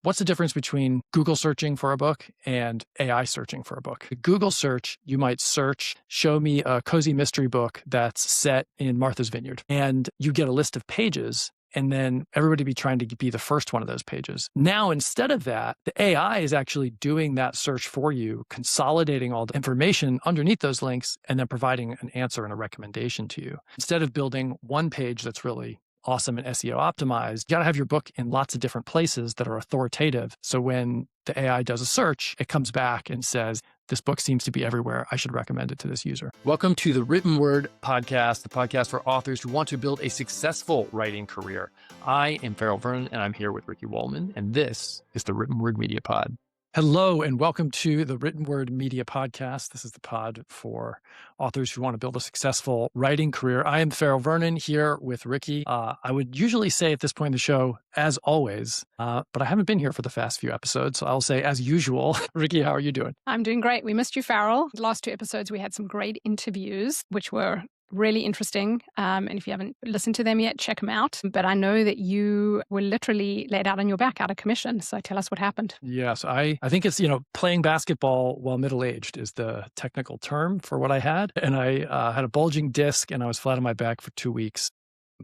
what's the difference between Google searching for a book and AI searching for a book? Google search, you might search, show me a cozy mystery book that's set in Martha's Vineyard. And you get a list of pages, and then everybody be trying to be the first one of those pages. Now, instead of that, the AI is actually doing that search for you, consolidating all the information underneath those links, and then providing an answer and a recommendation to you. Instead of building one page that's really awesome and SEO optimized, you got to have your book in lots of different places that are authoritative. So when the AI does a search, it comes back and says, this book seems to be everywhere. I should recommend it to this user. Welcome to the Written Word Podcast, the podcast for authors who want to build a successful writing career. I am Vernon, and I'm here with Ricci Wolman, and this is the Written Word Media Pod. Hello, and welcome to the Written Word Media Podcast. This is the pod for authors who want to build a successful writing career. I am Vernon here with Ricci. I would usually say at this point in the show, as always, but I haven't been here for the past few episodes, so I'll say as usual. Ricci, how are you doing? I'm doing great. We missed you, Ferol. The last two episodes, we had some great interviews, which were really interesting. And if you haven't listened to them yet, check them out. But I know that you were literally laid out on your back out of commission. So tell us what happened. Yes, I think it's, playing basketball while middle-aged is the technical term for what I had. And I had a bulging disc and I was flat on my back for 2 weeks.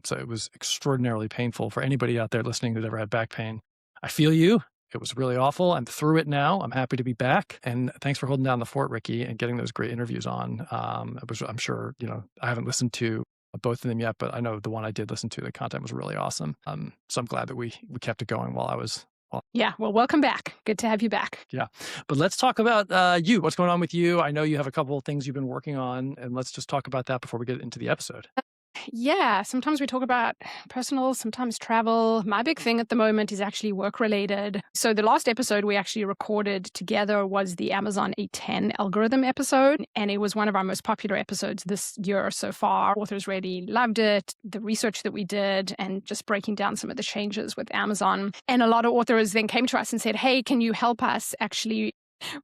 So it was extraordinarily painful for anybody out there listening that ever had back pain. I feel you. It was really awful. I'm through it now. I'm happy to be back. And thanks for holding down the fort, Ricci, and getting those great interviews on. I'm sure, I haven't listened to both of them yet, but I know the one I did listen to, the content was really awesome. So I'm glad that we kept it going while I was. Yeah, well, welcome back. Good to have you back. Yeah. But let's talk about you. What's going on with you? I know you have a couple of things you've been working on, and let's just talk about that before we get into the episode. Yeah, sometimes we talk about personal, sometimes travel. My big thing at the moment is actually work-related. So the last episode we actually recorded together was the Amazon A10 algorithm episode, and it was one of our most popular episodes this year so far. Authors really loved it, the research that we did, and just breaking down some of the changes with Amazon. And a lot of authors then came to us and said, hey, can you help us actually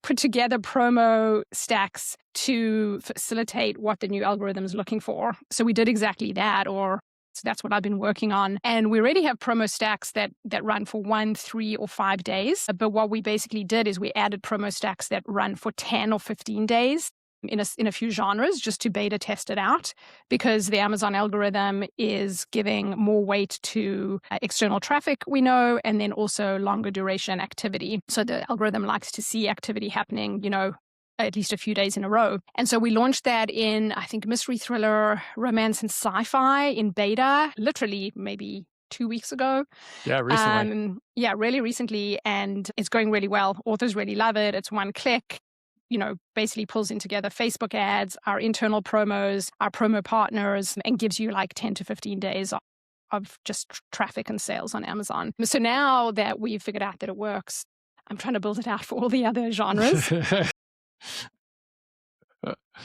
put together promo stacks to facilitate what the new algorithm is looking for. So we did exactly that, so that's what I've been working on. And we already have promo stacks that run for 1, 3, or 5 days. But what we basically did is we added promo stacks that run for 10 or 15 days in a few genres just to beta test it out, because the Amazon algorithm is giving more weight to external traffic, we know, and then also longer duration activity. So the algorithm likes to see activity happening, at least a few days in a row. And so we launched that in, I think, mystery, thriller, romance, and sci-fi in beta, literally maybe 2 weeks ago. Yeah, recently. Really recently. And it's going really well. Authors really love it. It's one click. Basically pulls in together Facebook ads, our internal promos, our promo partners, and gives you like 10 to 15 days of just traffic and sales on Amazon. So now that we've figured out that it works, I'm trying to build it out for all the other genres.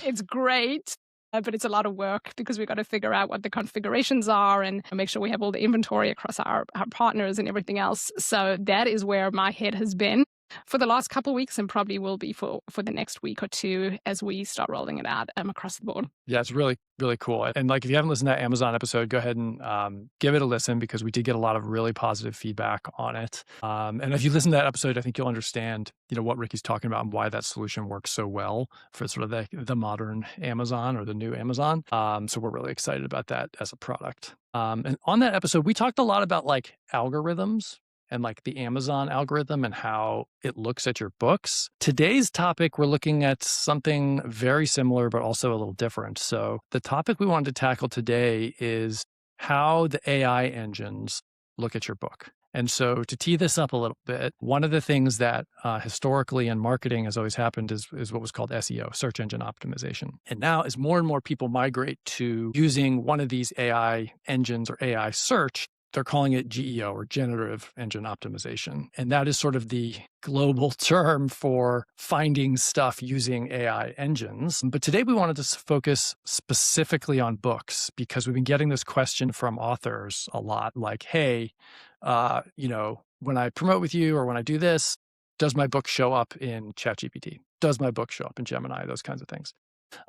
It's great, but it's a lot of work because we've got to figure out what the configurations are and make sure we have all the inventory across our partners and everything else. So that is where my head has been for the last couple of weeks, and probably will be for the next week or two as we start rolling it out across the board. Yeah, it's really, really cool. And if you haven't listened to that Amazon episode, go ahead and give it a listen, because we did get a lot of really positive feedback on it. And if you listen to that episode, I think you'll understand, what Ricci's talking about and why that solution works so well for sort of the modern Amazon or the new Amazon. So we're really excited about that as a product. And on that episode, we talked a lot about algorithms and the Amazon algorithm and how it looks at your books. Today's topic, we're looking at something very similar, but also a little different. So the topic we wanted to tackle today is how the AI engines look at your book. And so to tee this up a little bit, one of the things that historically in marketing has always happened is what was called SEO, search engine optimization. And now as more and more people migrate to using one of these AI engines or AI search, they're calling it GEO, or generative engine optimization. And that is sort of the global term for finding stuff using AI engines. But today we wanted to focus specifically on books, because we've been getting this question from authors a lot, like, hey, when I promote with you or when I do this, does my book show up in ChatGPT? Does my book show up in Gemini? Those kinds of things.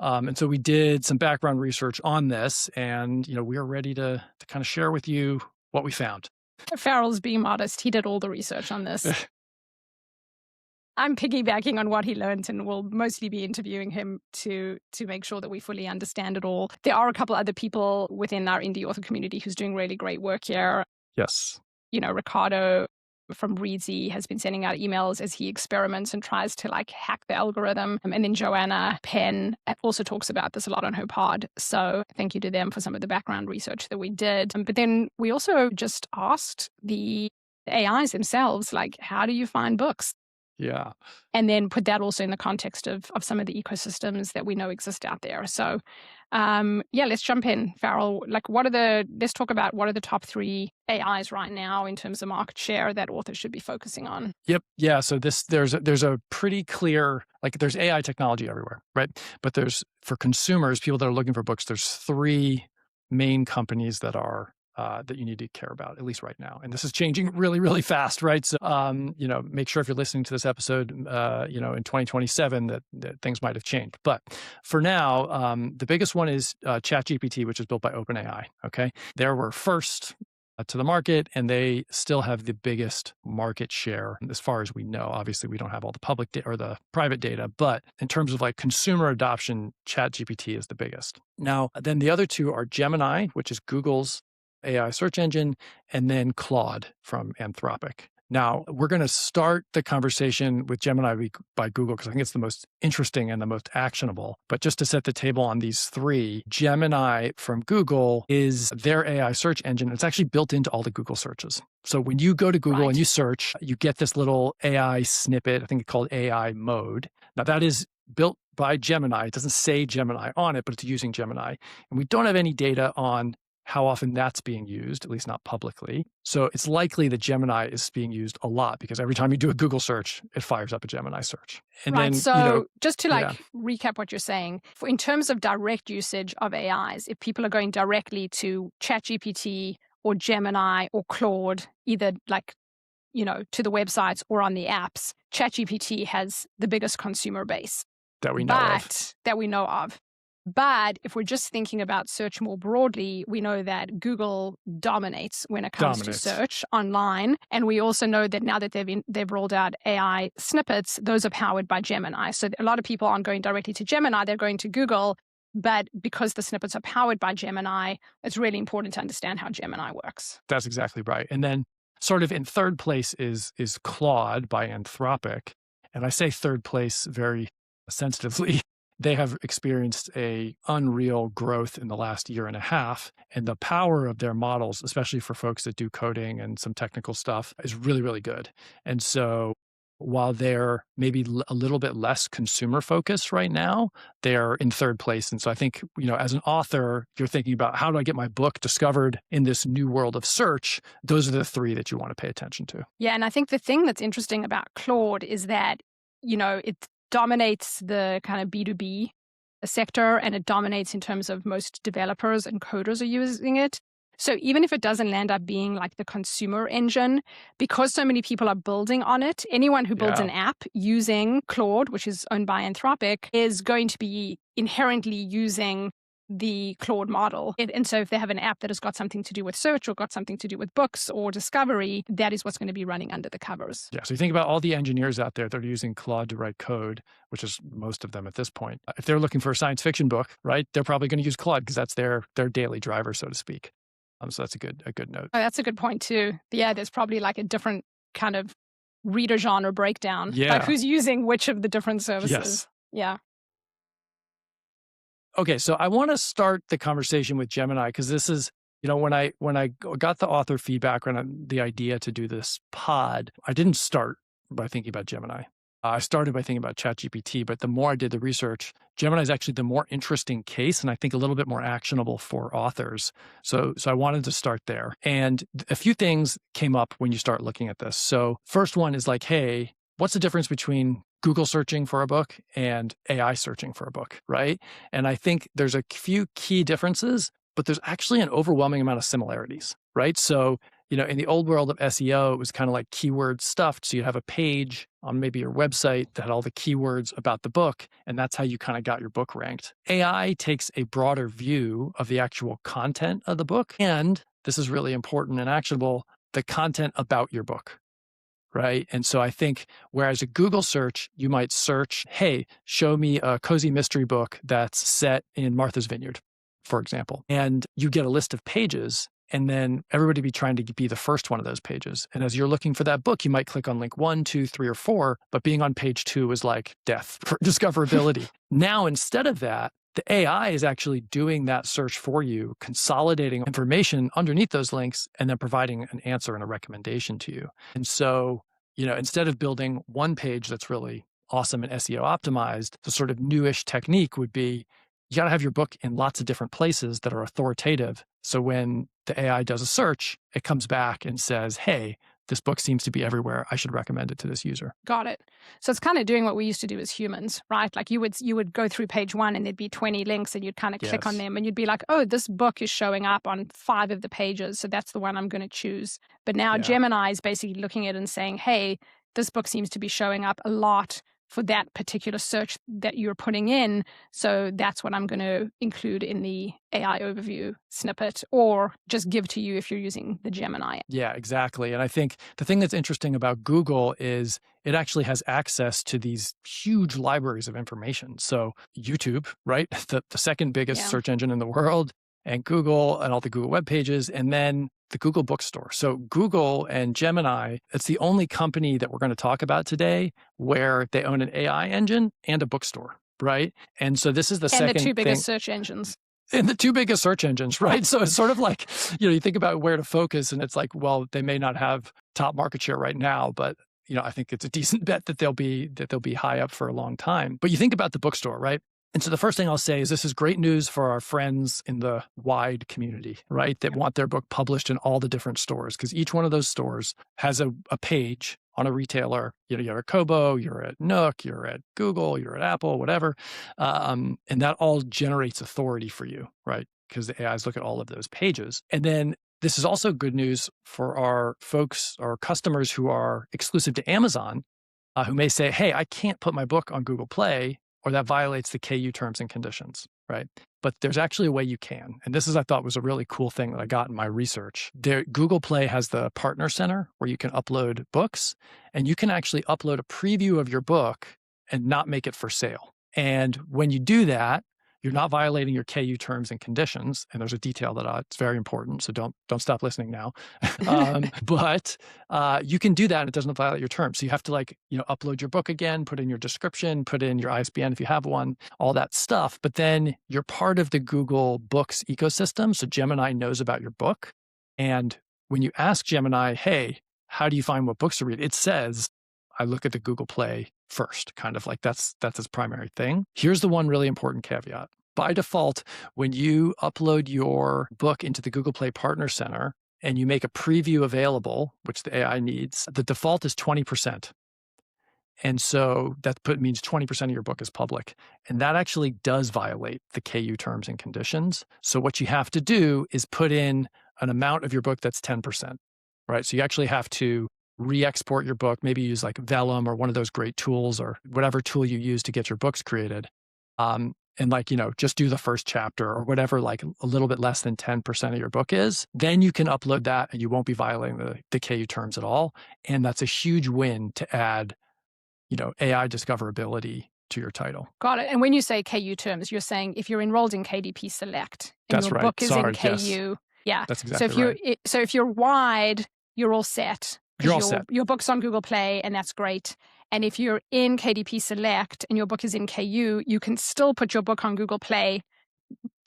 And so we did some background research on this, and we are ready to kind of share with you what we found. Ferol's being modest. He did all the research on this. I'm piggybacking on what he learned, and we'll mostly be interviewing him to make sure that we fully understand it all. There are a couple other people within our indie author community who's doing really great work here. Yes. Ricardo from Ricci has been sending out emails as he experiments and tries to hack the algorithm. And then Joanna Penn also talks about this a lot on her pod. So thank you to them for some of the background research that we did. But then we also just asked the AIs themselves, how do you find books? Yeah. And then put that also in the context of some of the ecosystems that we know exist out there. So let's jump in, Ferol. Let's talk about what are the top 3 AIs right now in terms of market share that authors should be focusing on. Yep. Yeah. So there's a pretty clear, there's AI technology everywhere, right? But for consumers, people that are looking for books, there's 3 main companies that are that you need to care about, at least right now. And this is changing really, really fast, right? So, make sure if you're listening to this episode, in 2027 that things might have changed. But for now, the biggest one is ChatGPT, which is built by OpenAI, okay? They were first to the market, and they still have the biggest market share as far as we know. Obviously, we don't have all the public data or the private data, but in terms of consumer adoption, ChatGPT is the biggest. Now, then the other 2 are Gemini, which is Google's AI search engine, and then Claude from Anthropic. Now, we're going to start the conversation with Gemini by Google because I think it's the most interesting and the most actionable. But just to set the table on these 3, Gemini from Google is their AI search engine. It's actually built into all the Google searches. So when you go to Google and you search, you get this little AI snippet, I think it's called AI mode. Now, that is built by Gemini. It doesn't say Gemini on it, but it's using Gemini. And we don't have any data on how often that's being used, at least not publicly. So it's likely that Gemini is being used a lot because every time you do a Google search, it fires up a Gemini search. And right. then, so just to recap what you're saying, in terms of direct usage of AIs, if people are going directly to ChatGPT or Gemini or Claude, either to the websites or on the apps, ChatGPT has the biggest consumer base that we know of. But if we're just thinking about search more broadly, we know that Google dominates when it comes to search online. And we also know that now that they've rolled out AI snippets, those are powered by Gemini. So a lot of people aren't going directly to Gemini, they're going to Google. But because the snippets are powered by Gemini, it's really important to understand how Gemini works. That's exactly right. And then sort of in third place is Claude by Anthropic. And I say third place very sensitively. They have experienced a unreal growth in the last year and a half. And the power of their models, especially for folks that do coding and some technical stuff, is really, really good. And so while they're maybe a little bit less consumer focused right now, they're in third place. And so I think, as an author, you're thinking about how do I get my book discovered in this new world of search? Those are the 3 that you want to pay attention to. Yeah. And I think the thing that's interesting about Claude is that, it dominates the kind of B2B sector, and it dominates in terms of most developers and coders are using it. So even if it doesn't land up being like the consumer engine, because so many people are building on it, anyone who builds an app using Claude, which is owned by Anthropic, is going to be inherently using the Claude model. And so if they have an app that has got something to do with search or got something to do with books or discovery, that is what's going to be running under the covers. Yeah. So you think about all the engineers out there that are using Claude to write code, which is most of them at this point. If they're looking for a science fiction book, right, they're probably going to use Claude because that's their daily driver, so to speak. So that's a good note. Oh, that's a good point too. Yeah, there's probably like a different kind of reader genre breakdown. Yeah. Like who's using which of the different services. Yes. Yeah. Okay, so I want to start the conversation with Gemini because this is, when I got the author feedback on the idea to do this pod, I didn't start by thinking about Gemini. I started by thinking about ChatGPT, but the more I did the research, Gemini is actually the more interesting case, and I think a little bit more actionable for authors. So I wanted to start there. And a few things came up when you start looking at this. So first one is hey, what's the difference between Google searching for a book and AI searching for a book, right? And I think there's a few key differences, but there's actually an overwhelming amount of similarities, right? So, in the old world of SEO, it was kind of like keyword stuffed. So you have a page on maybe your website that had all the keywords about the book, and that's how you kind of got your book ranked. AI takes a broader view of the actual content of the book, and this is really important and actionable, the content about your book. right? And so I think whereas a Google search, you might search, hey, show me a cozy mystery book that's set in Martha's Vineyard, for example. And you get a list of pages, and then everybody be trying to be the first one of those pages. And as you're looking for that book, you might click on link 1, 2, 3, or 4, but being on page 2 is like death for discoverability. Now, instead of that, the AI is actually doing that search for you, consolidating information underneath those links, and then providing an answer and a recommendation to you. And so, instead of building one page that's really awesome and SEO optimized, the sort of newish technique would be you got to have your book in lots of different places that are authoritative. So when the AI does a search, it comes back and says, hey, this book seems to be everywhere. I should recommend it to this user. Got it. So it's kind of doing what we used to do as humans, right? Like you would go through page 1 and there'd be 20 links and you'd kind of click on them and you'd be like, oh, this book is showing up on 5 of the pages. So that's the one I'm going to choose. But now Gemini is basically looking at it and saying, hey, this book seems to be showing up a lot for that particular search that you're putting in. So that's what I'm going to include in the AI overview snippet or just give to you if you're using the Gemini. Yeah, exactly. And I think the thing that's interesting about Google is it actually has access to these huge libraries of information. So YouTube, right? The second biggest search engine in the world, and Google and all the Google web pages, and then the Google Bookstore. So Google and Gemini, it's the only company that we're going to talk about today where they own an AI engine and a bookstore, right? And so this is the second thing. And the 2 biggest thing. search engines. And the 2 biggest search engines, right? So it's sort of like, you think about where to focus and it's like, well, they may not have top market share right now, but I think it's a decent bet that they'll be high up for a long time. But you think about the bookstore, right? And so the first thing I'll say is this is great news for our friends in the wide community, right? That want their book published in all the different stores, because each one of those stores has a page on a retailer. You're at Kobo, you're at Nook, you're at Google, you're at Apple, whatever. And that all generates authority for you, right? Because the AIs look at all of those pages. And then this is also good news for our folks, our customers who are exclusive to Amazon, who may say, hey, I can't put my book on Google Play, or that violates the KU terms and conditions, right? But there's actually a way you can. And this I thought was a really cool thing that I got in my research. Google Play has the Partner Center where you can upload books, and you can actually upload a preview of your book and not make it for sale. And when you do that, you're not violating your KU terms and conditions. And there's a detail that it's very important, so don't stop listening now. But you can do that and it doesn't violate your terms. So you have to upload your book again, put in your description, put in your ISBN if you have one, all that stuff. But then you're part of the Google Books ecosystem. So Gemini knows about your book. And when you ask Gemini, hey, how do you find what books to read? It says, I look at the Google Play first, kind of like that's its primary thing. Here's the one really important caveat. By default, when you upload your book into the Google Play Partner Center and you make a preview available, which the AI needs, the default is 20%. And so that means 20% of your book is public. And that actually does violate the KU terms and conditions. So what you have to do is put in an amount of your book that's 10%, right? So you actually have to re-export your book, maybe use like Vellum or one of those great tools or whatever tool you use to get your books created. And just do the first chapter or whatever, like a little bit less than 10% of your book is. Then you can upload that and you won't be violating the KU terms at all. And that's a huge win to add, AI discoverability to your title. Got it. And when you say KU terms, you're saying if you're enrolled in KDP Select and that's your right. book is Sorry, in KU, yes. yeah. That's exactly right. So if you're wide, you're all set. You're all set. Your book's on Google Play, and that's great. And if you're in KDP Select and your book is in KU, you can still put your book on Google Play,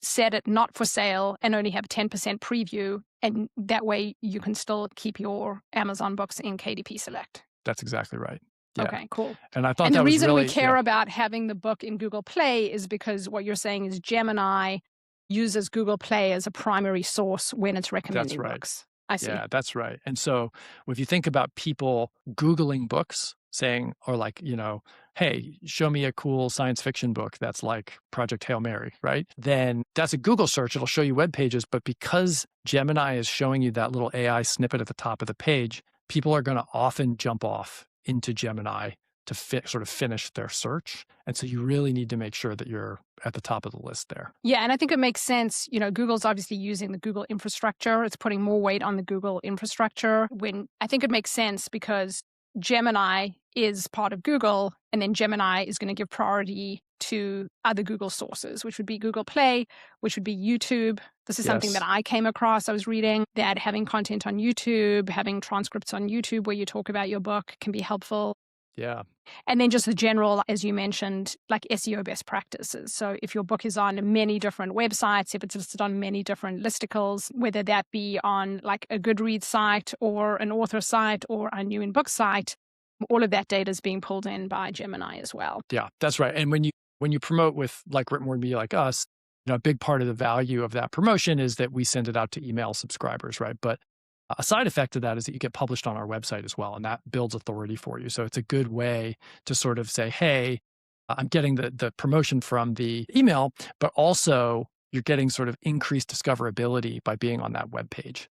set it not for sale, and only have 10% preview. And that way you can still keep your Amazon books in KDP Select. That's exactly right. Yeah. Okay, cool. And I thought and that the was reason really, we care about having the book in Google Play is because what you're saying is Gemini uses Google Play as a primary source when it's recommending books. I see. Yeah, that's right. And so if you think about people Googling books, saying, or like, hey, show me a cool science fiction book that's like Project Hail Mary, right? Then that's a Google search. It'll show you web pages. But because Gemini is showing you that little AI snippet at the top of the page, people are going to often jump off into Gemini to sort of finish their search. And so you really need to make sure that you're at the top of the list there. Yeah, and I think it makes sense. Google's obviously using the Google infrastructure. It's putting more weight on the Google infrastructure. When I think it makes sense because Gemini is part of Google, and then Gemini is going to give priority to other Google sources, which would be Google Play, which would be YouTube. This is something that I came across. I was reading that having content on YouTube, having transcripts on YouTube where you talk about your book can be helpful. Yeah. And then just the general, as you mentioned, like SEO best practices. So if your book is on many different websites, if it's listed on many different listicles, whether that be on like a Goodreads site or an author site or a new in book site, all of that data is being pulled in by Gemini as well. Yeah, that's right. And when you promote with like written word media like us, a big part of the value of that promotion is that we send it out to email subscribers, right? But a side effect of that is that you get published on our website as well, and that builds authority for you. So it's a good way to sort of say, hey, I'm getting the promotion from the email, but also you're getting sort of increased discoverability by being on that web page.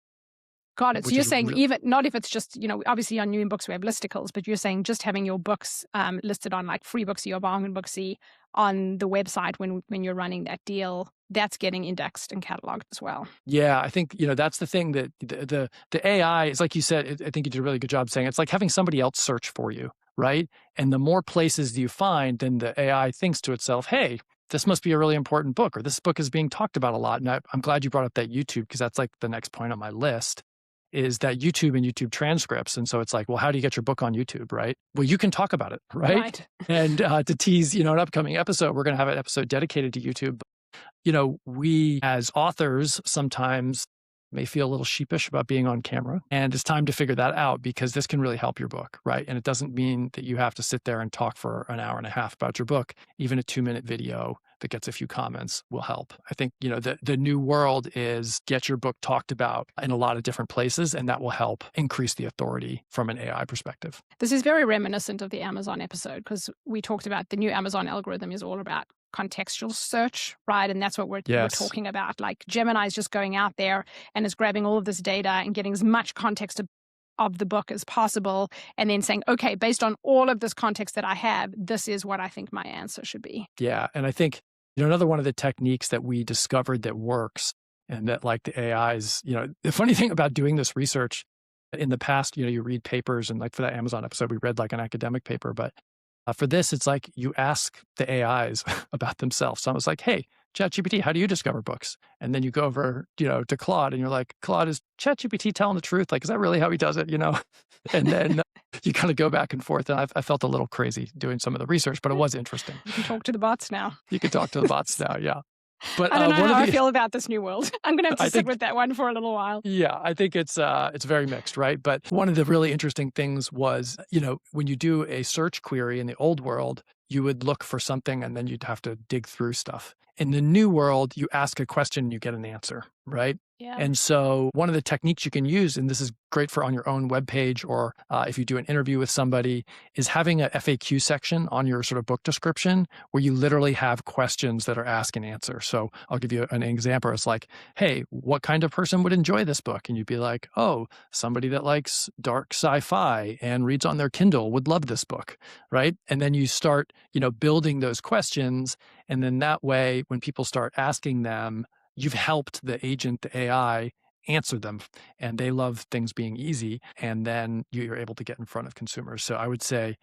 Got it. So you're saying even not if it's just, obviously on new in books we have listicles, but you're saying just having your books listed on like free Booksy or bargain Booksy on the website when you're running that deal, that's getting indexed and cataloged as well. Yeah, I think, that's the thing that the AI is, like you said, I think you did a really good job saying it's like having somebody else search for you, right? And the more places you find, then the AI thinks to itself, hey, this must be a really important book, or this book is being talked about a lot. And I'm glad you brought up that YouTube, because that's like the next point on my list, is that YouTube and YouTube transcripts. And so it's like, well, how do you get your book on YouTube, right? Well, you can talk about it, right? And to tease, an upcoming episode, we're going to have an episode dedicated to YouTube. We as authors sometimes may feel a little sheepish about being on camera, and it's time to figure that out, because this can really help your book, right? And it doesn't mean that you have to sit there and talk for an hour and a half about your book. Even a 2-minute video that gets a few comments will help. I think, the new world is get your book talked about in a lot of different places, and that will help increase the authority from an AI perspective. This is very reminiscent of the Amazon episode, because we talked about the new Amazon algorithm is all about contextual search, right? And that's what we're talking about. Like Gemini is just going out there and is grabbing all of this data and getting as much context of the book as possible, and then saying, okay, based on all of this context that I have, this is what I think my answer should be. Yeah. And I think, another one of the techniques that we discovered that works, and that like the AIs, the funny thing about doing this research in the past, you read papers, and like for that Amazon episode, we read like an academic paper, but for this, it's like you ask the AIs about themselves. So I was like, hey, ChatGPT, how do you discover books? And then you go over, to Claude, and you're like, Claude, is ChatGPT telling the truth? Like, is that really how he does it? And then you kind of go back and forth. And I felt a little crazy doing some of the research, but it was interesting. You can talk to the bots now. You can talk to the bots now, yeah. But I don't know how I feel about this new world. I'm going to have to stick with that one for a little while. Yeah, I think it's very mixed, right? But one of the really interesting things was, when you do a search query in the old world, you would look for something and then you'd have to dig through stuff. In the new world, you ask a question and you get an answer, right? Yeah. And so one of the techniques you can use, and this is great for on your own webpage, or if you do an interview with somebody, is having a FAQ section on your sort of book description where you literally have questions that are ask and answer. So I'll give you an example. It's like, hey, what kind of person would enjoy this book? And you'd be like, oh, somebody that likes dark sci-fi and reads on their Kindle would love this book, right? And then you start, building those questions. And then that way, when people start asking them, you've helped the agent, the AI, answer them, and they love things being easy. And then you're able to get in front of consumers. So I would say,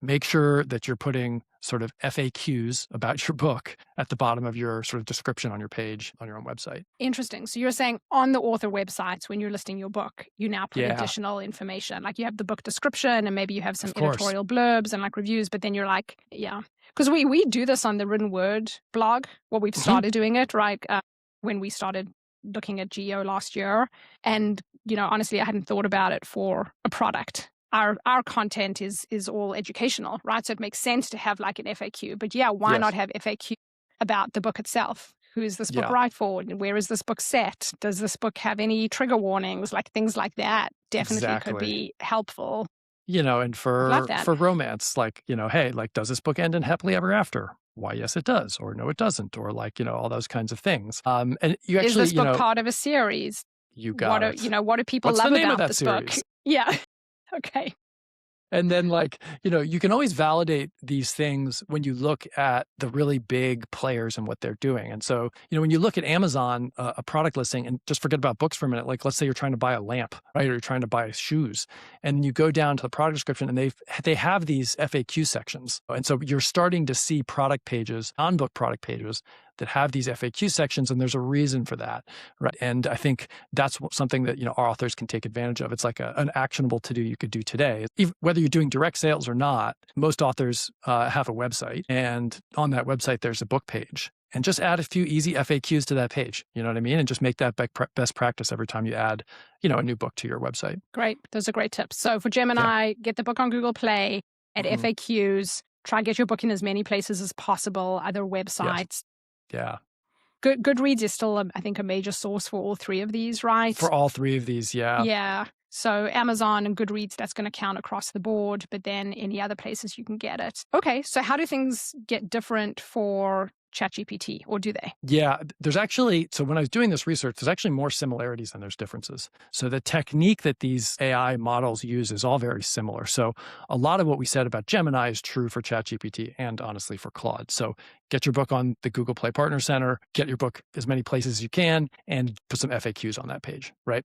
make sure that you're putting sort of FAQs about your book at the bottom of your sort of description on your page on your own website. Interesting. So you're saying on the author websites, when you're listing your book, you now put additional information. Like you have the book description, and maybe you have some editorial blurbs and like reviews, but then you're like, because we do this on the written word blog. Well, we've started doing it, right? When we started looking at geo last year. And, honestly, I hadn't thought about it for a product. Our content is all educational, right? So it makes sense to have like an FAQ. But why not have FAQ about the book itself? Who is this book right for? Where is this book set? Does this book have any trigger warnings? Like things like that definitely could be helpful. And for romance, like, hey, like, does this book end in happily ever after? Why, yes, it does, or no, it doesn't, or like, all those kinds of things. And you actually, is this book part of a series? You got it. What do people What's love the name about of that this series? book? Yeah. Okay. And then you can always validate these things when you look at the really big players and what they're doing. And so, when you look at Amazon, a product listing, and just forget about books for a minute, like let's say you're trying to buy a lamp, right? Or you're trying to buy shoes, and you go down to the product description and they have these FAQ sections. And so you're starting to see product pages, on-book product pages that have these FAQ sections, and there's a reason for that, right? And I think that's something that our authors can take advantage of. It's like an actionable to-do you could do today. Whether you're doing direct sales or not, most authors have a website, and on that website there's a book page. And just add a few easy FAQs to that page, you know what I mean? And just make that best practice every time you add, a new book to your website. Great. Those are great tips. So for Gemini, get the book on Google Play, add FAQs, try and get your book in as many places as possible, other websites. Yeah. Goodreads is still, I think, a major source for all three of these, right? For all three of these, yeah. Yeah. So Amazon and Goodreads, that's going to count across the board, but then any other places you can get it. Okay, so how do things get different for ChatGPT, or do they? Yeah, there's actually, so when I was doing this research, there's actually more similarities than there's differences. So the technique that these AI models use is all very similar. So a lot of what we said about Gemini is true for ChatGPT and honestly for Claude. So get your book on the Google Play Partner Center, get your book as many places as you can, and put some FAQs on that page, right?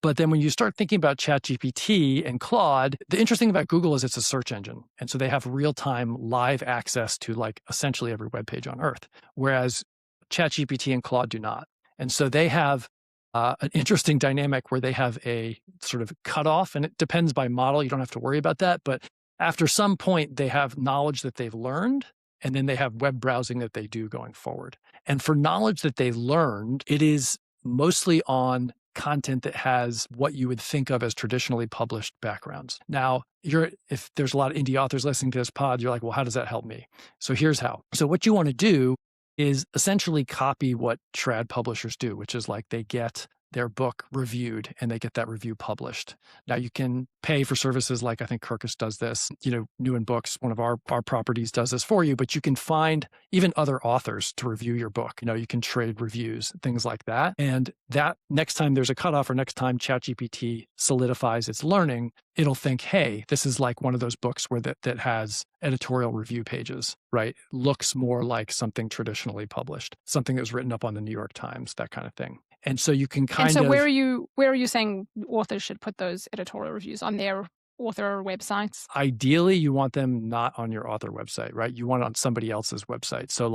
But then when you start thinking about ChatGPT and Claude, the interesting about Google is it's a search engine. And so they have real-time live access to essentially every web page on earth, whereas ChatGPT and Claude do not. And so they have an interesting dynamic where they have a sort of cutoff, and it depends by model. You don't have to worry about that. But after some point, they have knowledge that they've learned, and then they have web browsing that they do going forward. And for knowledge that they learned, it is mostly on content that has what you would think of as traditionally published backgrounds. Now, if there's a lot of indie authors listening to this pod, you're like, well, how does that help me? So here's how. So what you want to do is essentially copy what trad publishers do, which is they get their book reviewed and they get that review published. Now you can pay for services like I think Kirkus does this, New in Books, one of our properties does this for you, but you can find even other authors to review your book. You can trade reviews, things like that. And that next time there's a cutoff or next time ChatGPT solidifies its learning, it'll think, hey, this is like one of those books where that has editorial review pages, right? Looks more like something traditionally published, something that was written up on the New York Times, that kind of thing. And so you can kind of... And so where are you saying authors should put those editorial reviews? On their author websites? Ideally, you want them not on your author website, right? You want it on somebody else's website. So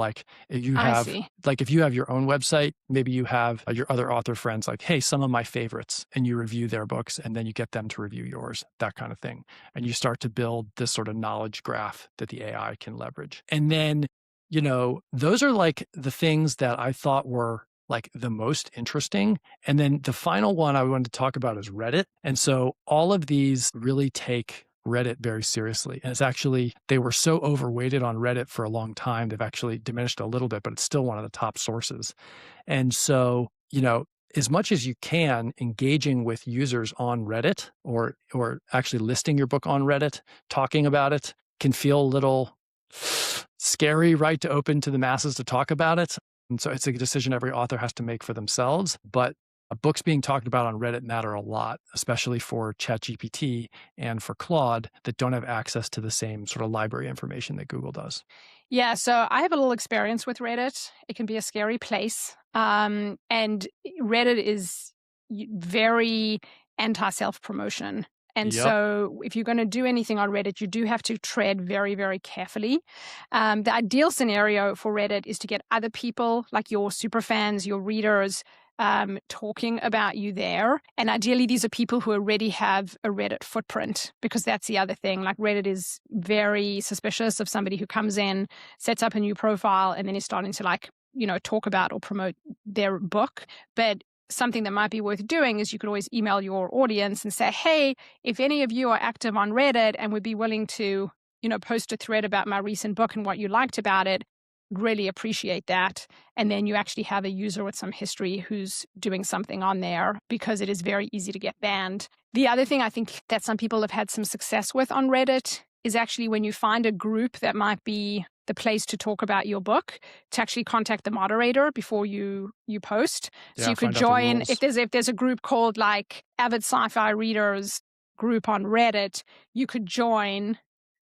if you have, if you have your own website, maybe you have your other author friends hey, some of my favorites, and you review their books and then you get them to review yours, that kind of thing. And you start to build this sort of knowledge graph that the AI can leverage. And then, those are the things that I thought were the most interesting. And then the final one I wanted to talk about is Reddit. And so all of these really take Reddit very seriously. And it's actually, they were so overweighted on Reddit for a long time, they've actually diminished a little bit, but it's still one of the top sources. And so, as much as you can, engaging with users on Reddit or actually listing your book on Reddit, talking about it, can feel a little scary, right, to open to the masses to talk about it. And so it's a decision every author has to make for themselves. But books being talked about on Reddit matter a lot, especially for ChatGPT and for Claude that don't have access to the same sort of library information that Google does. Yeah, so I have a little experience with Reddit. It can be a scary place. And Reddit is very anti-self-promotion. And so if you're going to do anything on Reddit, you do have to tread very, very carefully. The ideal scenario for Reddit is to get other people, like your superfans, your readers, talking about you there. And ideally, these are people who already have a Reddit footprint, because that's the other thing. Reddit is very suspicious of somebody who comes in, sets up a new profile, and then is starting to talk about or promote their book. But something that might be worth doing is you could always email your audience and say, hey, if any of you are active on Reddit and would be willing to, post a thread about my recent book and what you liked about it, really appreciate that. And then you actually have a user with some history who's doing something on there, because it is very easy to get banned. The other thing I think that some people have had some success with on Reddit is actually when you find a group that might be the place to talk about your book, to actually contact the moderator before you post. So you could join, if there's a group called Avid Sci-Fi Readers group on Reddit, you could join,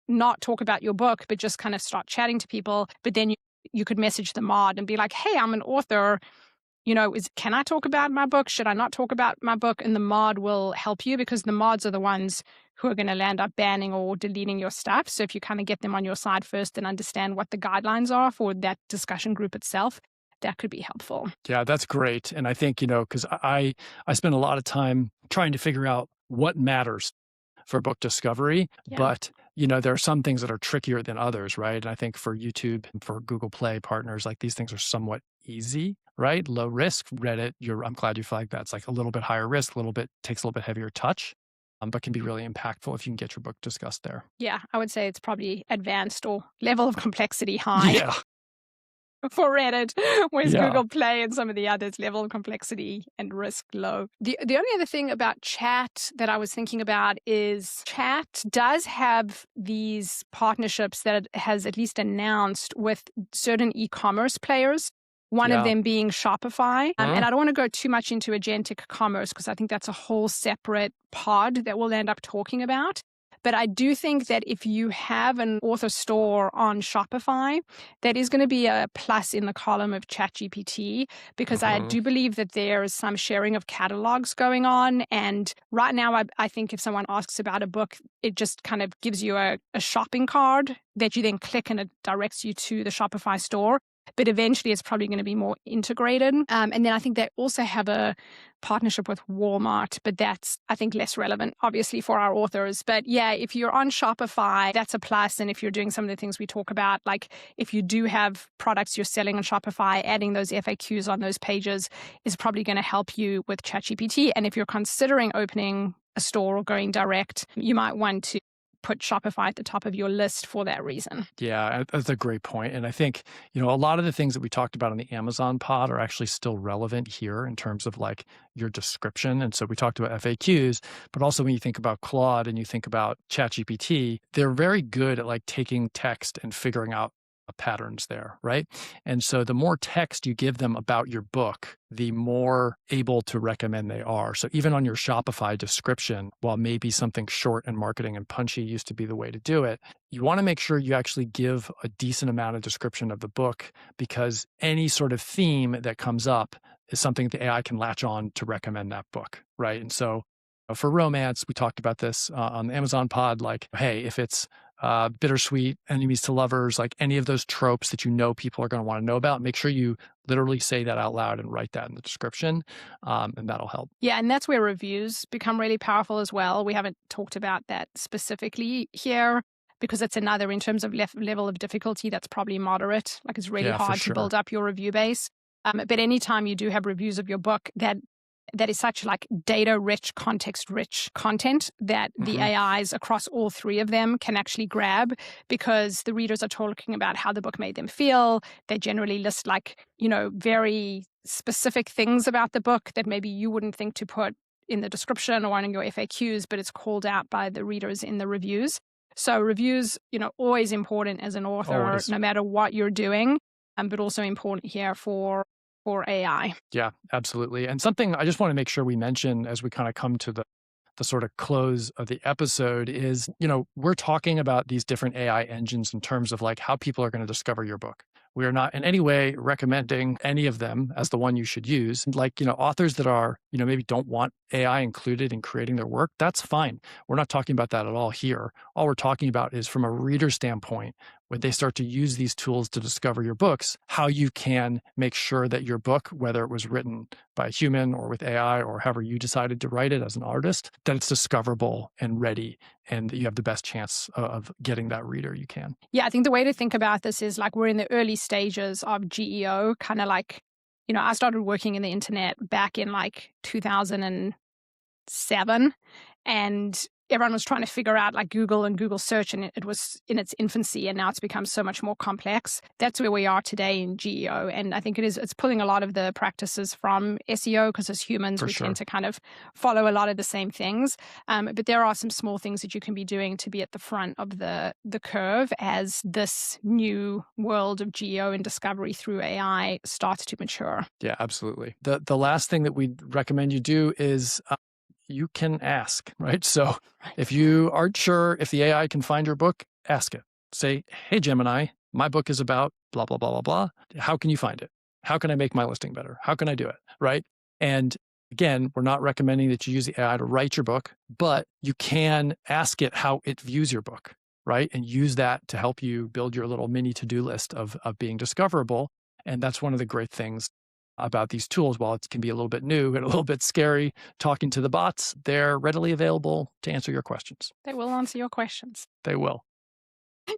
not talk about your book, but just kind of start chatting to people. But then you could message the mod and be like, hey, I'm an author. Can I talk about my book? Should I not talk about my book? And the mod will help you, because the mods are the ones who are going to land up banning or deleting your stuff. So if you kind of get them on your side first and understand what the guidelines are for that discussion group itself, that could be helpful. Yeah, that's great. And I think, because I spend a lot of time trying to figure out what matters for book discovery, Yeah. but there are some things that are trickier than others, right? And I think for YouTube and for Google Play partners, like these things are somewhat easy, right? Low risk. Reddit, I'm glad you flagged that. It's like a little bit higher risk, takes a little bit heavier touch, but can be really impactful if you can get your book discussed there. Yeah, I would say it's probably advanced or level of complexity high. Yeah. For Reddit, whereas Yeah. Google Play and some of the others, level of complexity and risk low. The only other thing about chat that I was thinking about is chat does have these partnerships that it has at least announced with certain e-commerce players. One of them being Shopify. And I don't want to go too much into agentic commerce, because I think that's a whole separate pod that we'll end up talking about. But I do think that if you have an author store on Shopify, that is going to be a plus in the column of ChatGPT, because I do believe that there is some sharing of catalogs going on. And right now, I think if someone asks about a book, it just kind of gives you a shopping card that you then click and it directs you to the Shopify store. But eventually it's probably going to be more integrated. And then I think they also have a partnership with Walmart, but that's, I think, less relevant, obviously, for our authors. But yeah, if you're on Shopify, that's a plus. And if you're doing some of the things we talk about, like if you do have products you're selling on Shopify, adding those FAQs on those pages is probably going to help you with ChatGPT. And if you're considering opening a store or going direct, you might want to put Shopify at the top of your list for that reason. Yeah, that's a great point. And I think, a lot of the things that we talked about on the Amazon pod are actually still relevant here in terms of like your description. And so we talked about FAQs, but also when you think about Claude and you think about ChatGPT, they're very good at like taking text and figuring out patterns there, right? And so the more text you give them about your book, the more able to recommend they are. So even on your Shopify description, while maybe something short and marketing and punchy used to be the way to do it, you want to make sure you actually give a decent amount of description of the book, because any sort of theme that comes up is something the AI can latch on to recommend that book, right? And so for romance, we talked about this on the Amazon pod, like, hey, if it's bittersweet, enemies to lovers, like any of those tropes that people are going to want to know about, make sure you literally say that out loud and write that in the description, and that'll help. Yeah, and that's where reviews become really powerful as well. We haven't talked about that specifically here, because it's another, in terms of level of difficulty, that's probably moderate. Like it's really hard to build up your review base. But anytime you do have reviews of your book, that is such like data-rich, context-rich content that the AIs across all three of them can actually grab, because the readers are talking about how the book made them feel. They generally list like, very specific things about the book that maybe you wouldn't think to put in the description or in your FAQs, but it's called out by the readers in the reviews. So reviews, always important as an author, no matter what you're doing, but also important here for AI. Yeah, absolutely. And something I just want to make sure we mention as we kind of come to the sort of close of the episode is, we're talking about these different AI engines in terms of like how people are going to discover your book. We are not in any way recommending any of them as the one you should use. Like, authors that are, maybe don't want AI included in creating their work, that's fine. We're not talking about that at all here. All we're talking about is from a reader standpoint, when they start to use these tools to discover your books, how you can make sure that your book, whether it was written by a human or with AI or however you decided to write it as an artist, that it's discoverable and ready, and that you have the best chance of getting that reader you can. Yeah, I think the way to think about this is like we're in the early stages of GEO, kind of like, I started working in the internet back in like 2007, and everyone was trying to figure out like Google and Google search, and it was in its infancy, and now it's become so much more complex. That's where we are today in GEO. And I think it's pulling a lot of the practices from SEO, because as humans, we tend to kind of follow a lot of the same things. But there are some small things that you can be doing to be at the front of the curve as this new world of GEO and discovery through AI starts to mature. Yeah, absolutely. The last thing that we'd recommend you do is you can ask, right? So if you aren't sure if the AI can find your book, ask it. Say, hey, Gemini, my book is about blah, blah, blah, blah, blah. How can you find it? How can I make my listing better? How can I do it? Right. And again, we're not recommending that you use the AI to write your book, but you can ask it how it views your book, right? And use that to help you build your little mini to-do list of being discoverable. And that's one of the great things about these tools. While it can be a little bit new and a little bit scary talking to the bots, they're readily available to answer your questions. They will answer your questions. They will.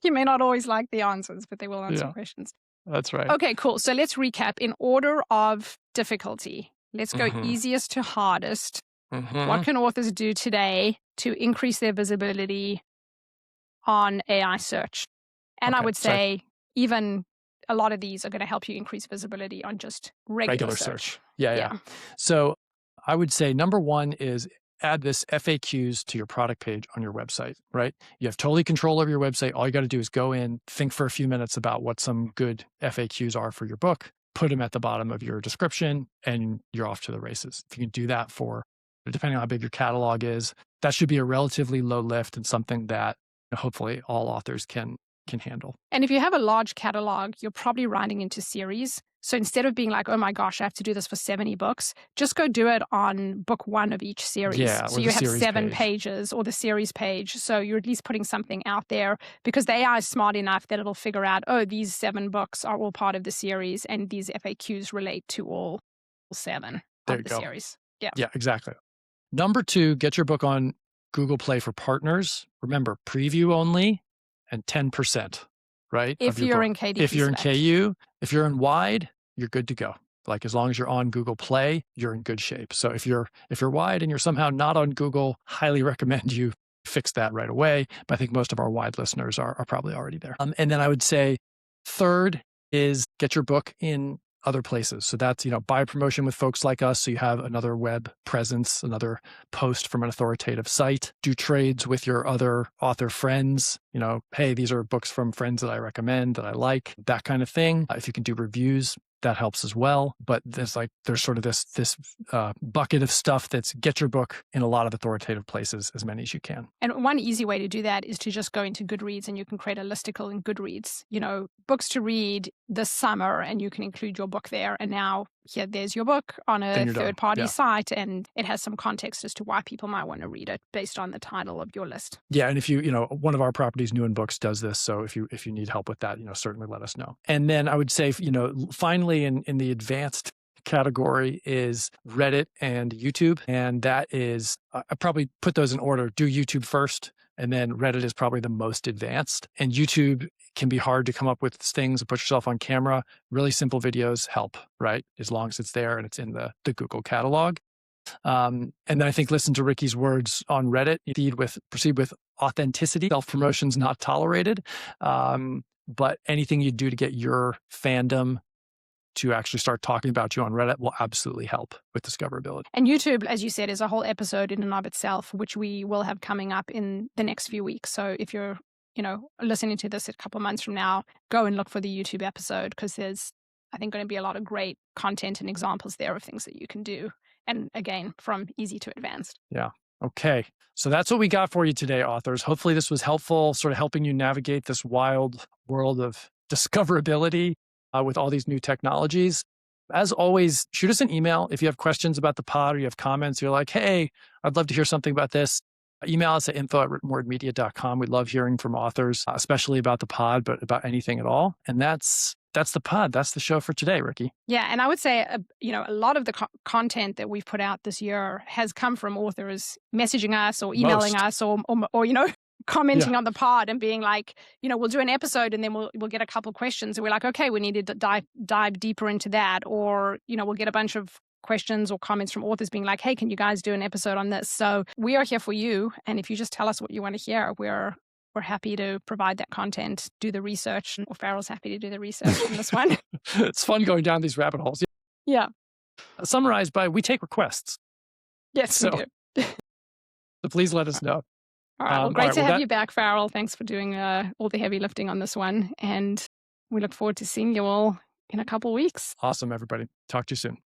You may not always like the answers, but they will answer questions. That's right. Okay, cool. So let's recap in order of difficulty. Let's go easiest to hardest. What can authors do today to increase their visibility on AI search? And I would say even a lot of these are going to help you increase visibility on just regular search. Yeah. So I would say number one is add this FAQs to your product page on your website, right? You have totally control over your website. All you got to do is go in, think for a few minutes about what some good FAQs are for your book, put them at the bottom of your description, and you're off to the races. If you can do that for, depending on how big your catalog is, that should be a relatively low lift and something that hopefully all authors can handle. And if you have a large catalog, you're probably writing into series. So instead of being like, oh my gosh, I have to do this for 70 books, just go do it on book one of each series. Yeah, so you have 7 pages or the series page. So you're at least putting something out there because the AI is smart enough that it'll figure out, oh, these 7 books are all part of the series and these FAQs relate to all 7 of the series. Yeah, exactly. Number 2, get your book on Google Play for partners. Remember, preview only and 10%, right? If you're in KDP If you're in Select. KU, if you're in wide, you're good to go. Like as long as you're on Google Play, you're in good shape. So if you're wide and you're somehow not on Google, highly recommend you fix that right away. But I think most of our wide listeners are probably already there. And then I would say third is get your book in other places. So that's, buy promotion with folks like us. So you have another web presence, another post from an authoritative site, do trades with your other author friends, hey, these are books from friends that I recommend, that I like, that kind of thing. If you can do reviews, that helps as well. But there's sort of this bucket of stuff that's get your book in a lot of authoritative places, as many as you can. And one easy way to do that is to just go into Goodreads and you can create a listicle in Goodreads, books to read this summer, and you can include your book there. And now there's your book on a third-party site, and it has some context as to why people might want to read it based on the title of your list. Yeah, and if one of our properties, New in Books, does this. So if you need help with that, certainly let us know. And then I would say, finally in the advanced category is Reddit and YouTube. And that is, I probably put those in order. Do YouTube first, and then Reddit is probably the most advanced. And YouTube can be hard to come up with things and put yourself on camera. Really simple videos help, right? As long as it's there and it's in the Google catalog. And then I think listen to Ricky's words on Reddit. Proceed with authenticity. Self-promotion's not tolerated. But anything you do to get your fandom to actually start talking about you on Reddit will absolutely help with discoverability. And YouTube, as you said, is a whole episode in and of itself, which we will have coming up in the next few weeks. So if you're, listening to this a couple months from now, go and look for the YouTube episode because there's, I think, going to be a lot of great content and examples there of things that you can do. And again, from easy to advanced. Yeah. Okay. So that's what we got for you today, authors. Hopefully this was helpful, sort of helping you navigate this wild world of discoverability with all these new technologies. As always, shoot us an email if you have questions about the pod or you have comments. You're like, hey, I'd love to hear something about this. Email us at info@writtenwordmedia.com. We love hearing from authors, especially about the pod, but about anything at all. And that's the pod. That's the show for today, Ricky. Yeah. And I would say, a lot of the content that we've put out this year has come from authors messaging us or emailing us or commenting on the pod and being like, we'll do an episode and then we'll get a couple of questions. And we're like, okay, we need to dive deeper into that. Or, we'll get a bunch of questions or comments from authors being like, hey, can you guys do an episode on this? So we are here for you. And if you just tell us what you want to hear, we're happy to provide that content, do the research, or Ferol's happy to do the research on this one. It's fun going down these rabbit holes. Yeah. Summarized by, we take requests. Yes, we do. So please let us know. All right. Well, great to have you back, Ferol. Thanks for doing all the heavy lifting on this one. And we look forward to seeing you all in a couple of weeks. Awesome, everybody. Talk to you soon.